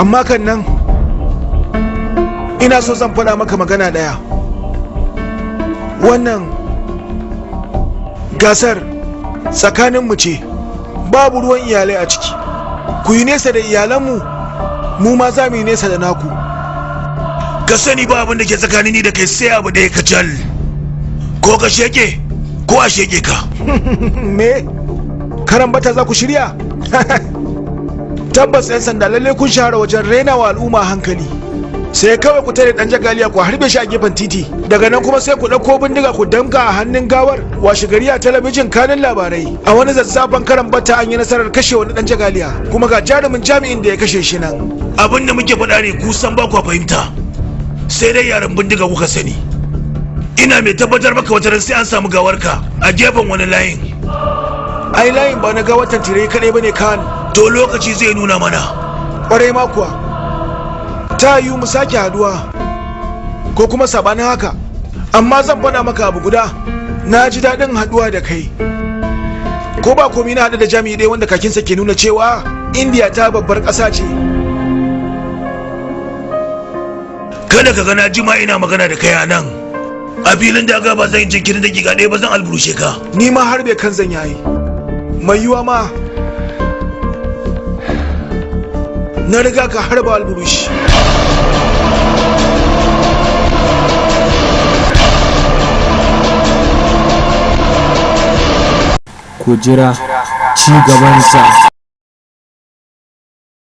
amma kan nan ina so zan faɗa maka magana ɗaya. Wannan gasar tsakaninmu ce, babu ruwan iyalai a ciki. Ku yi nesa da iyalanmu, mu ma za mu yi nesa da naku. Ka sani ba abin da ke tsakanin ni da kai sai abu da ya kacal, ko ka sheke ko a sheke ka. Me? Karambata za ku shirya? Tabbas 'yan sanda lalle kun shahara wajen raina wa al'umma hankali. Sai kawai ku tare dan jagaliya ku harbe shi a gefen titi, daga nan kuma sai ku ɗauko bindiga ku damka a hannun gawar. Washe gari a talabijin kanin labarai a wani zazzafan karambata an yi nasarar kashe wani dan jagaliya, kuma ga jarumin jami'in da ya kashe shi nan. Abin da muke faɗa ne kusan ba ku fahimta, sai dai yaran bindiga kuka sani. Ina mai tabbatar maka wata sai an samu gawarka a gefen wani layin. Ai layin ba na gawatan tire kadai bane kan. To lokaci zai nuna mana. Kwarai ma kuwa, ta yiwu mu sake haduwa ko kuma sabanin haka, amma zan faɗa maka abu guda. Na ji daɗin haduwa da kai. Ko ba komi na haɗu da jami'i ɗaya wanda kakinsa ke nuna cewa Indiya ta babbar ƙasa ce. Kada ka gana jima ina magana da kai a nan. A filin daga ba zan yi jinkirin dakika ɗaya ba, zan alburushe ka. Ni ma harbe kan zan yayi. Mai yiwa ma na riga ka harba alburushi. Ku jira ci gabansa.